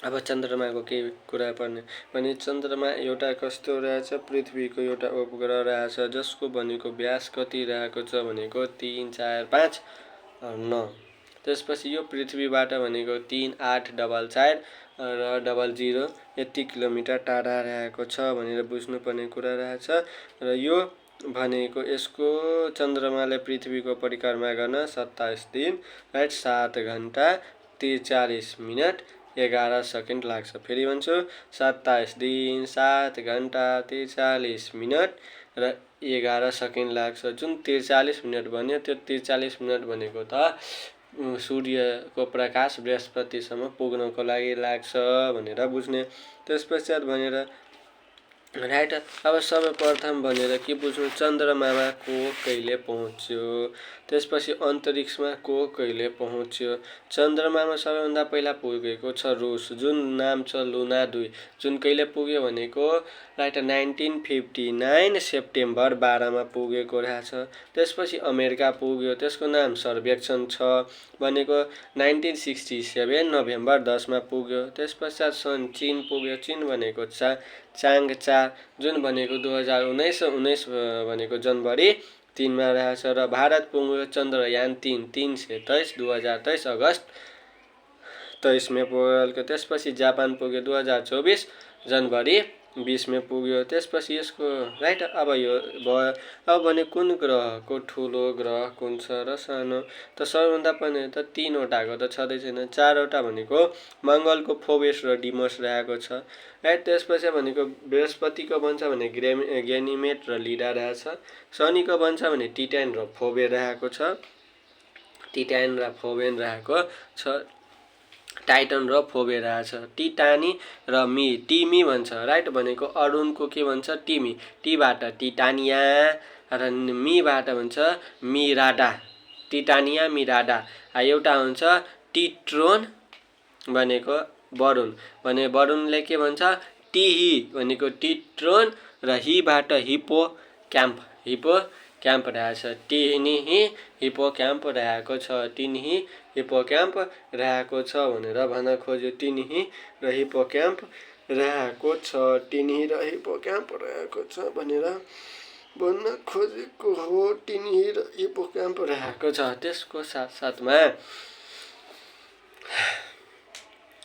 अब चन्द्रमाको केही कुरा पर्ने भने चन्द्रमा एउटा कस्तो रहेछ, पृथ्वीको एउटा उपग्रह रहेछ जसको भनेको व्यास कति रहेको छ भनेको 3, 4, 5, 9। त्यसपछि यो पृथ्वीबाट भनेको 3, 8, 4, र 00 यति किलोमिटर टाढा रहेको छ भनेर बुझ्नुपर्ने कुरा रहेछ। र यो भनेको यसको चन्द्रमाले पृथ्वीको परिक्रमा गर्न 27 दिन, राइट, 7 घन्टा 43 मिनट 11 सेकेन्ड लाग्छ। फेरि भन्छु, 27 दिन 7 घन्टा 43 मिनट र 11 सेकेन्ड लाग्छ। जुन 43 मिनट भन्यो त्यो 43 मिनट भनेको त सूर्यको प्रकाश बृहस्पतिसम्म पुग्नको लागि लाग्छ भनेर बुझ्ने। त्यसपश्चात भनेर राइट, अब सर्वप्रथम भनेर के बुझ्नु, चन्द्रमामा को कहिले पहुँच्यो, त्यसपछि अन्तरिक्षमा को कहिले पहुँच्यो। चन्द्रमामा सबैभन्दा पहिला पुगेको छ रुस, जुन नाम छ लुना 2, जुन कहिले पुग्यो भनेको राइट 1959 सेप्टेम्बर 12मा पुगेको रहेछ। त्यसपछि अमेरिका पुग्यो, त्यसको नाम सर्वेक्षण 6 भनेको 1967 नोभेम्बर 10मा पुग्यो। त्यसपश्चात सन् चीन पुग्यो, चीन भनेको चाङ्चा, जुन भनेको 2019 भनेको जनवरी 3मा रहेछ। र भारत पुग्यो चन्द्रयान 3 323 2023 अगस्त 23मा पुग्यो। त्यसपछि जापान पुग्यो 2024 जनवरी 20मा पुग्यो। त्यसपछि यसको राइट, अब यो भयो। अब भने कुन ग्रहको ठुलो ग्रह कुन छ र सानो, त सबैभन्दा पहिला त 3वटाको त छँदै छैन, 4वटा भनेको मङ्गलको फोबेस र डिमोस रहेको छ, राइट। त्यसपछि भनेको बृहस्पतिको भन्छ भने ग्यानिमेड र लिडा रहेछ। शनिको भन्छ भने टिटान र फोबे रहेको छ, टिटान र फोबेन रहेको छ, टाइटन र फोबे रहेछ। टिटानी र टिमी भन्छ, राइट, भनेको अरुणको के भन्छ टिमी, टीबाट टिटानिया र मीबाट भन्छ मिराडा, टिटानिया मिराडा। एउटा हुन्छ टिट्रोन भनेको वरुण, भने वरुणले के भन्छ टिही भनेको टिट्रोन, र हीबाट हिपो क्याम्प रहेछ। टिनिही हिपो क्याम्प रहेको छ, टिनिही हिपो क्याम्प रहेको छ भनेर भन्न खोज्यो। टिनिही र हिपो क्याम्प रहेको छ, टिनिही र हिपो क्याम्प रहेको छ भनेर भन्न खोजेको हो। टिनिही र हिपो क्याम्प रहेको छ। त्यसको साथसाथमा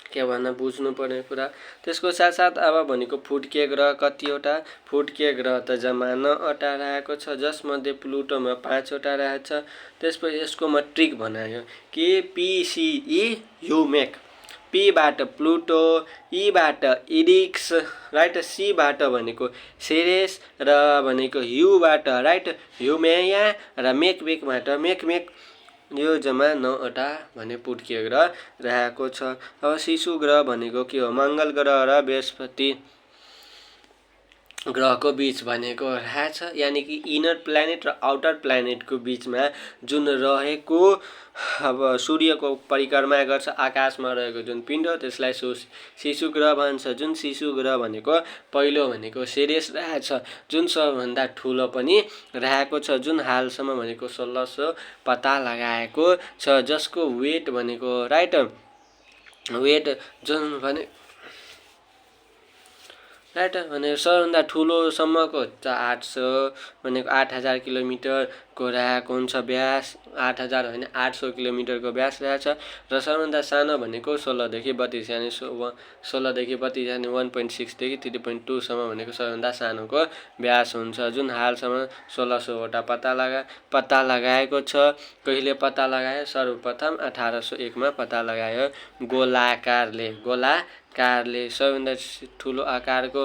के भन्न बुझ्नु पर्ने कुरा, त्यसको साथसाथ अब भनेको फुड्के ग्रह कतिवटा, फुड्के ग्रह त जम्मा 9वटा रहेको छ, जसमध्ये प्लुटोमा 5वटा रहेछ। त्यसपछि यसको म ट्रिक बनायो कि पिसिई युमेक, पीबाट प्लुटो, ईबाट इरिक्स, राइट, सीबाट भनेको सेरेस, र भनेको युबाट राइट ह्युमेया, र मेकमेक, यो जम्मा 9वटा भने फुड्के ग्रह रहेको छ। अब शिशु ग्रह भनेको के हो, मङ्गल ग्रह र बृहस्पति ग्रहको बीच भनेको रहेछ, यानि कि इनर प्लानेट र आउटर प्लानेटको बीचमा जुन रहेको अब सूर्यको परिक्रमा गर्छ आकाशमा रहेको जुन पिण्ड, त्यसलाई शिशु ग्रह भन्छ। जुन शिशु ग्रह भनेको पहिलो भनेको सेरेस रहेछ, जुन सबभन्दा ठुलो पनि रहेको छ, जुन हालसम्म भनेको 1600 पत्ता लगाएको छ, जसको वेट भनेको राइट वेट जुन भने राइट भने सबभन्दा ठुलोसम्मको 800 भनेको 8000 किलोमिटरको रहेको हुन्छ व्यास, 8000 होइन 800 किलोमिटरको व्यास रहेछ। र सबभन्दा सानो भनेको 16देखि 32 यानि 16देखि 32 यानि 1.6 देखि 3.2सम्म भनेको सबभन्दा सानोको व्यास हुन्छ, जुन हालसम्म 1600वटा पत्ता लगाएको छ। कहिले पत्ता लगायो, सर्वप्रथम 1801मा पत्ता लगायो गोलाकारले सबैभन्दा ठुलो आकारको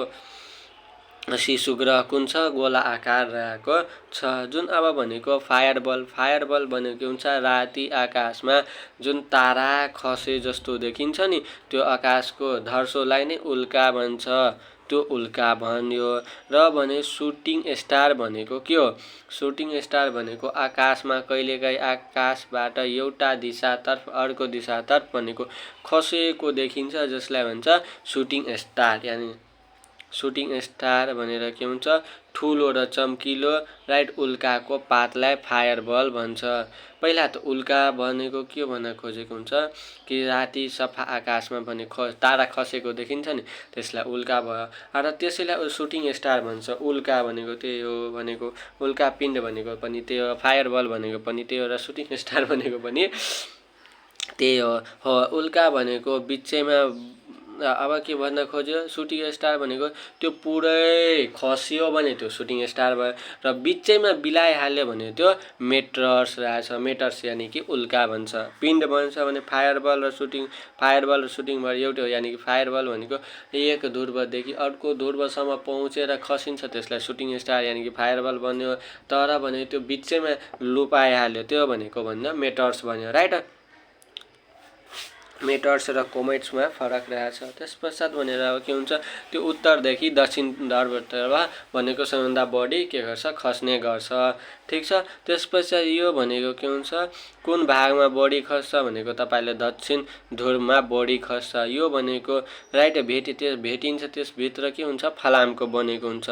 शिशु ग्रह कुन छ, गोला आकार रहेको छ। जुन अब भनेको फायरबल भनेको हुन्छ राति आकाशमा जुन तारा खसे जस्तो देखिन्छ नि, त्यो आकाशको धर्सोलाई नै उल्का भन्छ, त्यो उल्का भन्यो। र भने सुटिङ स्टार भनेको के हो, सुटिङ स्टार भनेको आकाशमा कहिलेकाहीँ आकाशबाट एउटा दिशातर्फ अर्को दिशातर्फ भनेको खसेको देखिन्छ, जसलाई भन्छ सुटिङ स्टार, यानि सुटिङ स्टार भनेर के हुन्छ ठुलो र चम्किलो राइट उल्काको पातलाई फायरबल भन्छ। पहिला त उल्का भनेको के भन्न खोजेको हुन्छ कि राति सफा आकाशमा भने तारा खसेको देखिन्छ नि त्यसलाई उल्का भयो र त्यसैलाई सुटिङ स्टार भन्छ। उल्का भनेको त्यही हो भनेको उल्का पिण्ड भनेको पनि त्यही हो फायरबल भनेको पनि त्यही हो र सुटिङ स्टार भनेको पनि त्यही हो। उल्का भनेको बिचैमा अब के भन्न खोज्यो सुटिङ स्टार भनेको त्यो पुरै खस्यो भने त्यो सुटिङ स्टार भयो र बिचैमा बिलाइहाल्यो भने त्यो मेटर्स रहेछ। मेटर्स यानि कि उल्का भन्छ। पिण्ड भन्छ भने फायरबल र सुटिङ भयो एउटै हो यानि कि फायरबल भनेको एक ध्रुवदेखि अर्को ध्रुवसम्म पहुँचेर खसिन्छ त्यसलाई सुटिङ स्टार यानि कि फायरबल भन्यो। तर भने त्यो बिचैमा लुपाइहाल्यो त्यो भनेको भन्दा मेटर्स भन्यो राइट। मेटर्स र कोमेट्समा फरक रहेछ। त्यसपश्चात भनेर अब के हुन्छ त्यो उत्तरदेखि दक्षिण ध्रुवतर्फ भनेको सबैभन्दा बढी के गर्छ खस्ने गर्छ। ठिक छ। त्यसपश्चात यो भनेको के हुन्छ कुन भागमा बढी खस्छ भनेको तपाईले दक्षिण ध्रुवमा बढी खस्छ। यो भनेको राइट भेटिन्छ त्यसभित्र के हुन्छ फलामको बनेको हुन्छ।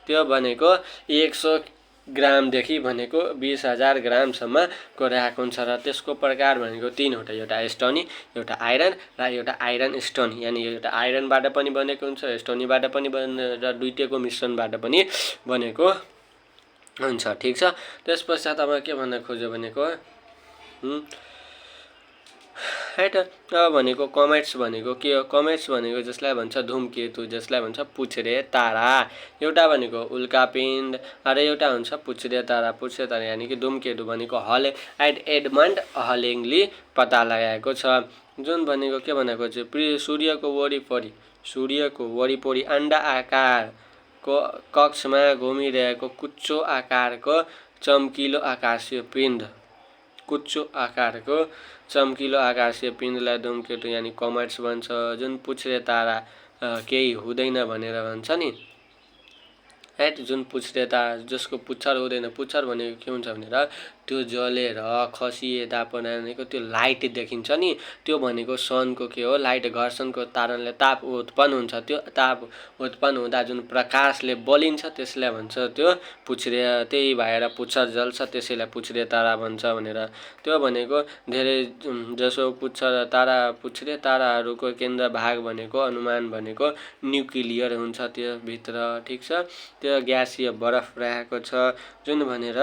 त्यो भनेको 100 ग्रामदेखि भनेको 20,000 ग्रामसम्मको रहेको हुन्छ र त्यसको प्रकार भनेको 3वटा एउटा स्टोनी एउटा आइरन र एउटा आइरन स्टोन यानि एउटा आइरनबाट पनि बनेको हुन्छ स्टोनीबाट पनि र दुईटैको मिश्रणबाट पनि बनेको हुन्छ। ठिक छ। त्यसपश्चात अब के भन्न खोज्यो भनेको राइट भनेको कमेट्स भनेको के हो कमेट्स भनेको जसलाई भन्छ धूमकेतु जसलाई भन्छ पुच्छरे तारा। एउटा भनेको उल्कापिण्ड र एउटा हुन्छ पुच्छरे तारा यानि कि धूमकेतु भनेको एडमन्ड हलिङले पत्ता लगाएको छ। जुन भनेको के भनेको चाहिँ सूर्यको वरिपरि अन्डा आकारको कक्षमा घुमिरहेको कुच्चो आकारको चम्किलो आकाशीय पिण्डलाई धूमकेतु यानि कमेट्स भन्छ। जुन पुच्छरे तारा केही हुँदैन भनेर भन्छ नि राइट। जुन पुच्छरे तारा जसको पुच्छर हुँदैन पुच्छर भनेको के हुन्छ भनेर त्यो जलेर खसिएता भनेको त्यो लाइट देखिन्छ नि त्यो भनेको सनको के हो लाइट घर्षणको कारणले ताप उत्पन्न हुन्छ। त्यो ताप उत्पन्न हुँदा जुन प्रकाशले बलिन्छ त्यसलाई भन्छ त्यो पुच्छरे। त्यही भएर पुच्छर जल्छ त्यसैलाई पुच्छरे तारा भन्छ भनेर। त्यो भनेको धेरै जसो पुच्छरे ताराहरूको केन्द्र भाग भनेको अनुमान भनेको न्युक्लियर हुन्छ त्यो भित्र। ठिक छ। त्यो ग्यासीय बरफ रहेको छ। जुन भनेर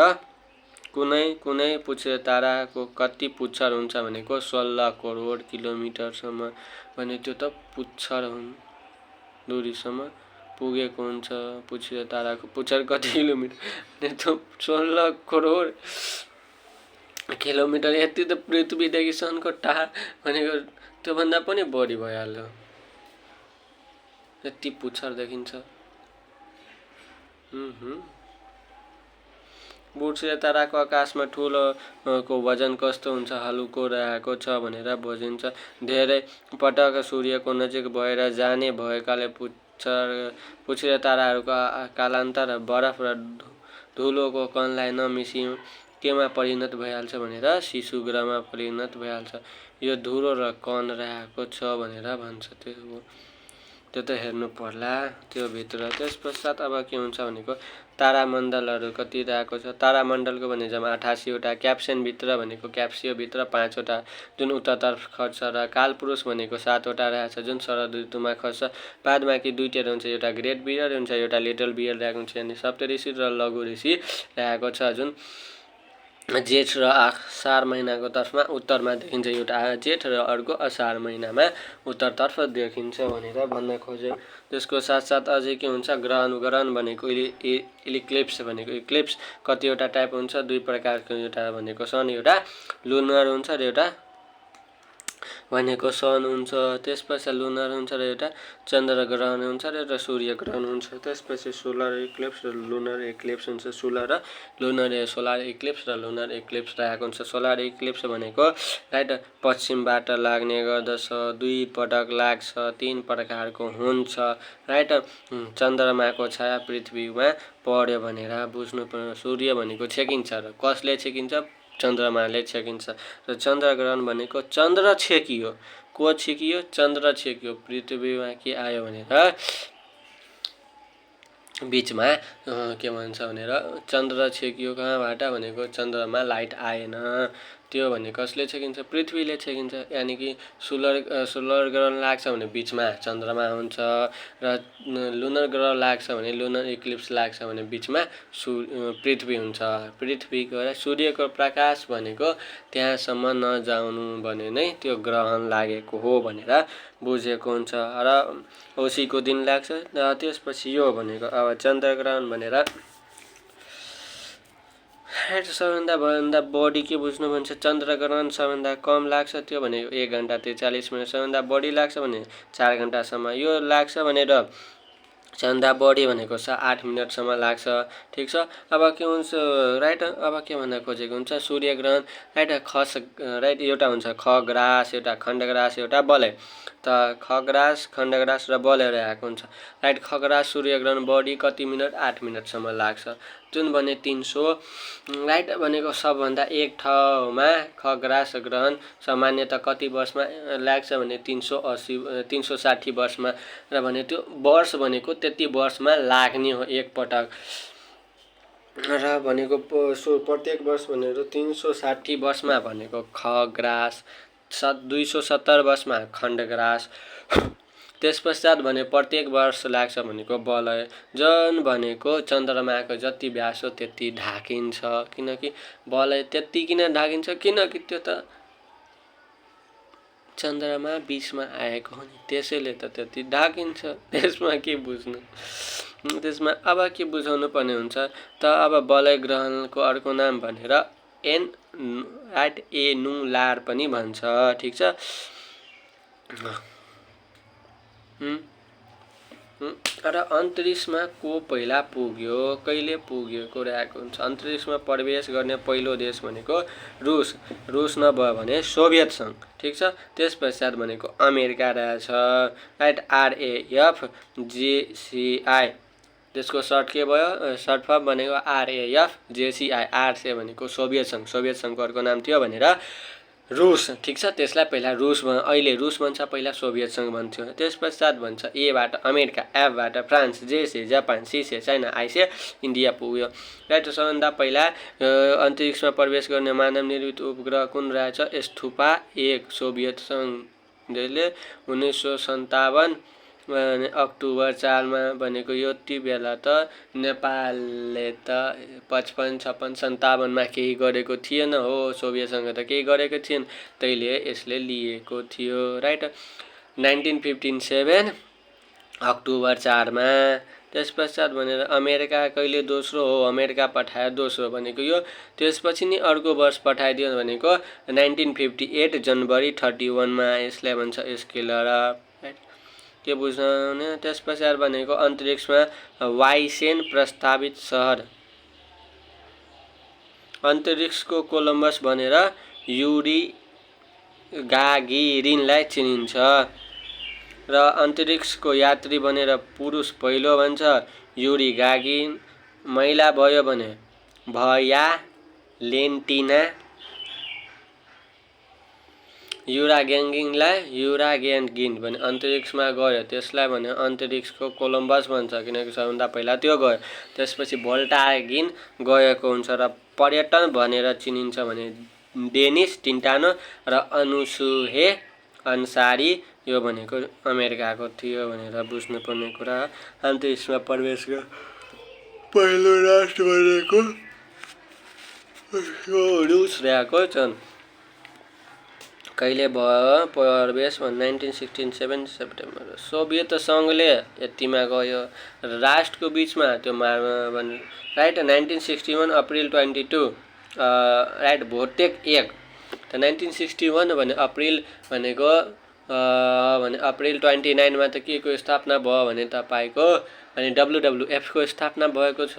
कुनै पुच्छरे ताराको कति पुच्छर हुन्छ भनेको 16 करोड किलोमिटरसम्म भने त्यो त पुच्छर दूरीसम्म पुगेको हुन्छ। पुच्छरे ताराको पुच्छर कति किलोमिटर त्यो 16 करोड किलोमिटर। यति त पृथ्वीदेखि सनको टाढा भनेको त्योभन्दा पनि बढी भइहाल्यो यति पुच्छर देखिन्छ। पुच्छरे ताराको आकाशमा ठुलोको वजन कस्तो हुन्छ हलुको रहेको छ भनेर बुझिन्छ। धेरै पटक सूर्यको नजिक भएर जाने भएकाले पुच्छरे ताराहरूको कालान्तर बरफ र धुलोको कणलाई नमिसी केमा परिणत भइहाल्छ भनेर शिशुग्रहमा परिणत भइहाल्छ। यो धुलो र कण रहेको छ भनेर भन्छ। त्यो त हेर्नु पर्ला त्यो भित्र। त्यसपश्चात अब के हुन्छ भनेको तारामण्डलहरू कति रहेको छ। तारामण्डलको भने जम्मा 88 वटा क्याप्सेनभित्र भनेको क्याप्सियोभित्र 5 वटा जुन उत्तरतर्फ खस्छ र कालपुरुष भनेको 7 वटा रहेछ जुन शरद ऋतुमा खस्छ। बाद बाँकी दुईटै हुन्छ एउटा ग्रेट बियर हुन्छ एउटा लिटल बियर रहेको हुन्छ यानि सप्तऋषि र लघु ऋषि रहेको छ। जुन जेठ र असार महिनाको तर्फमा उत्तरमा देखिन्छ एउटा जेठ र अर्को असार महिनामा उत्तरतर्फ देखिन्छ भनेर भन्न खोज्यो। त्यसको साथसाथ अझै के हुन्छ ग्रहण भनेको इक्लिप्स भनेको इक्लिप्स कतिवटा टाइप हुन्छ दुई प्रकारको एउटा भनेको सन एउटा लुनर हुन्छ र एउटा भनेको सन हुन्छ। त्यसपछि लुनर हुन्छ र एउटा चन्द्र ग्रहण हुन्छ र एउटा सूर्य ग्रहण हुन्छ। त्यसपछि सोलर इक्लिप्स र लुनर इक्लिप्स हुन्छ। सोलर इक्लिप्स र लुनर इक्लिप्स रहेको हुन्छ। सोलर इक्लिप्स भनेको राइट पश्चिमबाट लाग्ने गर्दछ 2 पटक लाग्छ 3 प्रकारको हुन्छ राइट। चन्द्रमाको छाया पृथ्वीमा पर्यो भनेर बुझ्नुपर्छ। सूर्य भनेको छेकिन्छ र कसले छेकिन्छ चन्द्रमाले छेकिन्छ र चन्द्रग्रहण भनेको चन्द्र छेकियो को छेकियो चन्द्र छेकियो पृथ्वीमा के आयो भनेर बिचमा के भन्छ भनेर चन्द्र छेकियो कहाँबाट भनेको चन्द्रमा लाइट आएन। त्यो भने कसले छेकिन्छ? पृथ्वीले छेकिन्छ। यानि कि सोलर ग्रहण लाग्छ भने बिचमा चन्द्रमा हुन्छ र लुनर ग्रहण लाग्छ भने लुनर इक्लिप्स लाग्छ भने बिचमा पृथ्वी हुन्छ। पृथ्वीको सूर्यको प्रकाश भनेको त्यहाँसम्म नजाउनु भने नै त्यो ग्रहण लागेको हो भनेर बुझेको हुन्छ र औँसीको दिन लाग्छ। र त्यसपछि यो भनेको अब चन्द्रग्रहण भनेर सबभन्दा बढी के बुझ्नु भन्छ? चन्द्रग्रहण सबभन्दा कम लाग्छ त्यो भनेको 1 घण्टा 43 मिनट, सबभन्दा बढी लाग्छ भने 4 घण्टासम्म यो लाग्छ भनेर सबभन्दा बढी भनेको 8 मिनटसम्म लाग्छ। ठिक छ। अब के हुन्छ राइट? अब के भन्न खोजेको हुन्छ? सूर्यग्रहण राइट एउटा हुन्छ खग्रास, एउटा खण्डग्रास, एउटा वलय। त खग्रास, खण्डग्रास र वलय रहेको हुन्छ। राइट? खग्रास सूर्यग्रहण बढी कति मिनट? 8 मिनटसम्म लाग्छ। जुन भने 300 राइट भनेको सबभन्दा एक ठाउँमा खग्रास ग्रहण सामान्यतः कति वर्षमा लाग्छ भने 360 वर्षमा र भने त्यो वर्ष भनेको त्यति वर्षमा लाग्ने हो एकपटक र भनेको प्रत्येक वर्ष भनेको 360 वर्षमा भनेको खग्रास, 270 वर्षमा खण्डग्रास, त्यसपश्चात भने प्रत्येक वर्ष लाग्छ भनेको वलय। जुन भनेको चन्द्रमाको जति व्यास हो त्यति ढाकिन्छ। किनकि वलय त्यति किन ढाकिन्छ? किनकि त्यो त चन्द्रमा बिचमा आएको हो नि, त्यसैले त त्यति ढाकिन्छ। त्यसमा के बुझ्नु? त्यसमा अब के बुझाउनु पर्ने हुन्छ त? अब वलय ग्रहणको अर्को नाम भनेर एनुलार पनि भन्छ। ठिक छ। र अन्तरिक्षमा को पहिला पुग्यो, कहिले पुग्यो कुराको हुन्छ। अन्तरिक्षमा प्रवेश गर्ने पहिलो देश भनेको रुस नभयो भने सोभियत सङ्घ। ठिक छ। त्यसपश्चात भनेको अमेरिका रहेछ। राइट? RAF JCI त्यसको सर्ट के भयो? सर्ट फर्म भनेको RAF JCI। RC भनेको सोभियत सङ्घ। सोभियत सङ्घको अर्को नाम थियो भनेर रुस। ठिक छ। त्यसलाई पहिला अहिले रुस भन्छ, पहिला सोभियत सङ्घ भन्थ्यो। त्यसपश्चात भन्छ एबाट अमेरिका, एफबाट फ्रान्स, जेसे जापान, सीसे चाइना, आइसे इन्डिया पुग्यो। राइट? सबभन्दा पहिला अन्तरिक्षमा प्रवेश गर्ने मानव निर्मित उपग्रह कुन रहेछ? स्थुपा 1 सोभियत सङ्घले 1957 अक्टोबर 4 भनेको यति बेला त नेपालले त 55, 56, 57 केही गरेको थिएन हो। सोभियत सङ्घ त केही गरेको थिएन, तैले यसले लिएको थियो। राइट? 1957 अक्टोबर 4 त्यसपश्चात भनेर अमेरिका कहिले दोस्रो हो? अमेरिका पठायो दोस्रो भनेको यो। त्यसपछि नि अर्को वर्ष पठाइदियो भनेको 1958 जनवरी 31 यसलाई भन्छ स्केलर। के बुझ्नु? त्यसपश्चात भनेको अन्तरिक्षमा वाइसेन प्रस्तावित सहर अन्तरिक्षको कोलम्बस भनेर युरी गागारिनलाई चिनिन्छ र अन्तरिक्षको यात्री भनेर पुरुष पहिलो भन्छ युरी गागारिन, महिला भयो भने भयालेन्टिना युरागेन्गिन भने अन्तरिक्षमा गयो, त्यसलाई भने अन्तरिक्षको कोलम्बस भन्छ किनकि सबभन्दा पहिला त्यो गयो। त्यसपछि भोल्टागिन गएको हुन्छ र पर्यटन भनेर चिनिन्छ भने डेनिस टिन्टानो र अनुसुहे अन्सारी, यो भनेको अमेरिकाको थियो भनेर बुझ्नुपर्ने कुरा। अन्तरिक्षमा प्रवेश पहिलो राष्ट्र भनेको रुस रहेको छन्। कहिले भयो प्रवेश? 1967 सेप्टेम्बर। सोभियत सङ्घले यतिमा गयो राष्ट्रको बिचमा त्यो राइट? 1961 April 22 right? भोटेक 1 त 1961 भने अप्रिल भनेको भने अप्रिल 29 त के को स्थापना भयो भने तपाईँको अनि WWF को स्थापना भएको छ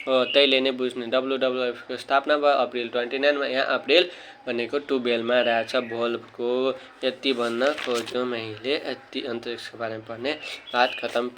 हो। तैले नै बुझ्ने। WWF को स्थापना भयो अप्रिल 29 यहाँ अप्रिल भनेको 12 रहेछ भोल्भको। यति भन्न खोज्यो मैले। यति अन्तरिक्षको बारेमा पढ्ने बात खतम।